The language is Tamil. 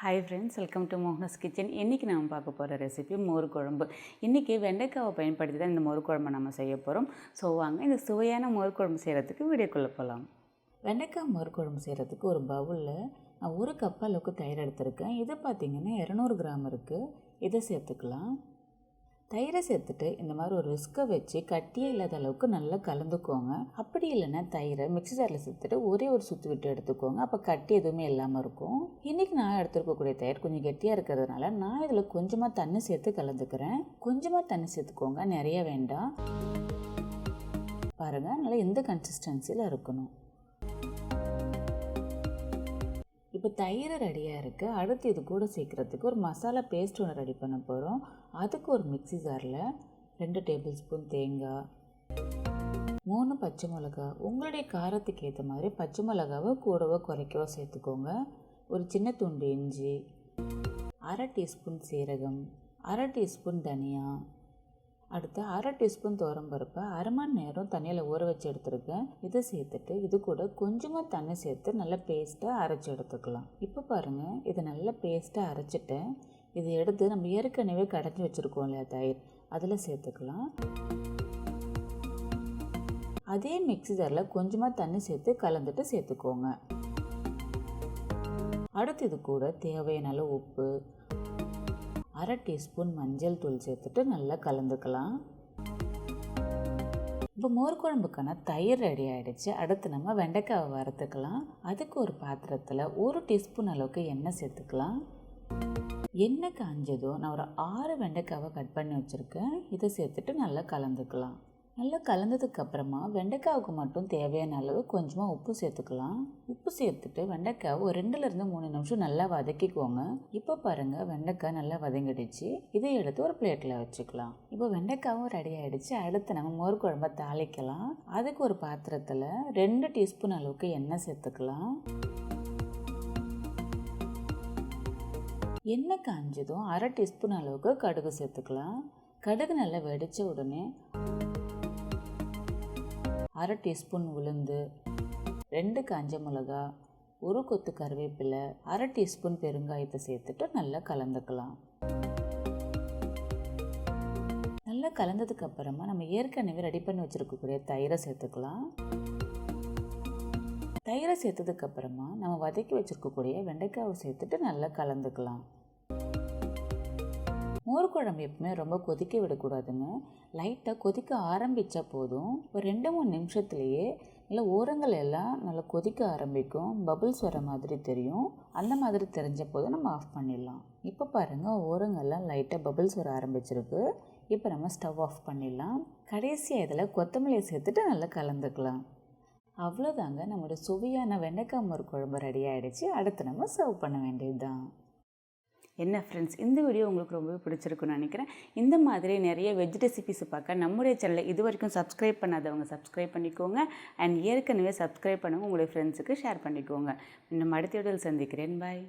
Hi friends, welcome to Mohana's kitchen. இன்றைக்கி நம்ம பார்க்க போகிற ரெசிபி மோர் குழம்பு. இன்றைக்கி வெண்டைக்காவை பயன்படுத்தி தான் இந்த மோர் குழம்பை நம்ம செய்ய போகிறோம். ஸோ வாங்க இந்த சுவையான மோர் குழம்பு செய்கிறதுக்கு வீடியோக்குள்ளே போகலாம். வெண்டைக்காய் மோர் குழம்பு செய்கிறதுக்கு ஒரு பவுலில் நான் 1 கப் அளவுக்கு தயிர் எடுத்திருக்கேன். இது பார்த்திங்கன்னா 200 கிராம் இருக்குது. இதை சேர்த்துக்கலாம். தயிரை சேர்த்துட்டு இந்த மாதிரி ஒரு விஸ்கை வச்சு கட்டியே இல்லாத அளவுக்கு நல்லா கலந்துக்கோங்க. அப்படி இல்லைன்னா தயிரை மிக்ஸி ஜாரில் சேர்த்துட்டு ஒரே ஒரு சுற்றி விட்டு எடுத்துக்கோங்க. அப்போ கட்டி எதுவுமே இல்லாமல் இருக்கும். இன்றைக்கி நான் எடுத்துருக்கக்கூடிய தயிர் கொஞ்சம் கெட்டியாக இருக்கிறதுனால நான் இதில் கொஞ்சமாக தண்ணி சேர்த்து கலந்துக்கிறேன். கொஞ்சமாக தண்ணி சேர்த்துக்கோங்க, நிறைய வேண்டாம். பாருங்கள், நல்லா இந்த கன்சிஸ்டன்சியில் இருக்கணும். இப்போ தயிர் ரெடியாக இருக்குது. அடுத்து இது கூட சேர்க்குறதுக்கு ஒரு மசாலா பேஸ்ட் ஒன்று ரெடி பண்ண போகிறோம். அதுக்கு ஒரு மிக்ஸி ஜாரில் 2 டேபிள் ஸ்பூன் தேங்காய், 3 பச்சை மிளகா, உங்களுடைய காரத்துக்கு ஏற்ற மாதிரி பச்சை மிளகாவை கூடவோ குறைக்கவோ சேர்த்துக்கோங்க. ஒரு சின்ன துண்டு இஞ்சி, 1/2 டீஸ்பூன் சீரகம், 1/2 டீஸ்பூன் தனியா, அடுத்து 1/2 டீஸ்பூன் துவரம்பருப்பை 1/2 மணி நேரம் தண்ணியில் ஊற வச்சு எடுத்துருக்கேன். இதை சேர்த்துட்டு இது கூட கொஞ்சமாக தண்ணி சேர்த்து நல்லா பேஸ்ட்டாக அரைச்சி எடுத்துக்கலாம். இப்போ பாருங்கள், இதை நல்லா பேஸ்ட்டாக அரைச்சிட்டேன். இதை எடுத்து நம்ம ஏற்கனவே கடைஞ்சி வச்சுருக்கோம் இல்லையா தயிர், அதில் சேர்த்துக்கலாம். அதே மிக்ஸி ஜாரில் கொஞ்சமாக தண்ணி சேர்த்து கலந்துட்டு சேர்த்துக்கோங்க. அடுத்து இது கூட தேவையான உப்பு, 1/2 டீஸ்பூன் மஞ்சள் தூள் சேர்த்துட்டு நல்லா கலந்துக்கலாம். இப்போ மோர் குழம்புக்கான தயிர் ரெடி ஆகிடுச்சு. அடுத்து நம்ம வெண்டைக்காவை வறுத்துக்கலாம். அதுக்கு ஒரு பாத்திரத்தில் 1 டீஸ்பூன் அளவுக்கு எண்ணெய் சேர்த்துக்கலாம். எண்ணெய் காஞ்சதும் நான் ஒரு 6 வெண்டைக்காவை கட் பண்ணி வச்சுருக்கேன். இதை சேர்த்துட்டு நல்லா கலந்துக்கலாம். நல்லா கலந்ததுக்கப்புறமா வெண்டைக்காவுக்கு மட்டும் தேவையான அளவு கொஞ்சமாக உப்பு சேர்த்துக்கலாம். உப்பு சேர்த்துட்டு வெண்டைக்காவை ஒரு 2லேருந்து 3 நிமிஷம் நல்லா வதக்கிக்கோங்க. இப்போ பாருங்கள், வெண்டைக்காய் நல்லா வதங்கிடுச்சு. இதை எடுத்து ஒரு பிளேட்டில் வச்சுக்கலாம். இப்போ வெண்டைக்காவும் ரெடி ஆகிடுச்சு. அடுத்து நம்ம மோர் குழம்பை தாளிக்கலாம். அதுக்கு ஒரு பாத்திரத்தில் 2 டீஸ்பூன் அளவுக்கு எண்ணெய் சேர்த்துக்கலாம். எண்ணெய் காஞ்சதும் 1/2 டீஸ்பூன் அளவுக்கு கடுகு சேர்த்துக்கலாம். கடுகு நல்லா வெடித்த உடனே 1/2 டீஸ்பூன் உளுந்து, 2 காஞ்ச மிளகா, 1 கொத்து கருவேப்பிலை, 1/2 டீஸ்பூன் பெருங்காயத்தை சேர்த்துட்டு நல்லா கலந்துக்கலாம். நல்லா கலந்ததுக்கு அப்புறமா நம்ம ஏற்கனவே ரெடி பண்ணி வச்சுருக்கக்கூடிய தயிரை சேர்த்துக்கலாம். தயிரை சேர்த்ததுக்கு அப்புறமா நம்ம வதக்கி வச்சுருக்கக்கூடிய வெண்டைக்காவை சேர்த்துட்டு நல்லா கலந்துக்கலாம். மோர் குழம்பு எப்பவுமே ரொம்ப கொதிக்க விடக்கூடாதுங்க. லைட்டாக கொதிக்க ஆரம்பித்தா போதும். ஒரு 2-3 நிமிஷத்துலேயே நல்லா ஓரங்கள் எல்லாம் நல்லா கொதிக்க ஆரம்பிக்கும். பபுள்ஸ் வர மாதிரி தெரியும். அந்த மாதிரி தெரிஞ்ச போதும் நம்ம ஆஃப் பண்ணிடலாம். இப்போ பாருங்கள், ஓரங்கள்லாம் லைட்டாக பபுள்ஸ் வர ஆரம்பிச்சிருக்கு. இப்போ நம்ம ஸ்டவ் ஆஃப் பண்ணிடலாம். கடைசியாக இதில் கொத்தமல்லியை சேர்த்துட்டு நல்லா கலந்துக்கலாம். அவ்வளோதாங்க, நம்மளோட சுவையான வெண்டைக்காய் மோர் குழம்பு ரெடி ஆகிடுச்சு. அடுத்து நம்ம சர்வ் பண்ண வேண்டியது தான். என்ன ஃப்ரெண்ட்ஸ், இந்த வீடியோ உங்களுக்கு ரொம்பவே பிடிச்சிருக்குன்னு நினைக்கிறேன். இந்த மாதிரி நிறைய வெஜ் ரெசிபிஸை பார்க்க நம்முடைய சேனலை இது வரைக்கும் சப்ஸ்கிரைப் பண்ணாதவங்க சப்ஸ்கிரைப் பண்ணிக்கோங்க. அண்ட் ஏற்கனவே சப்ஸ்கிரைப் பண்ணுங்க, உங்களுடைய ஃப்ரெண்ட்ஸுக்கு ஷேர் பண்ணிக்கோங்க. இன்னும் அடுத்த வீடியோவில் சந்திக்கிறேன். பாய்.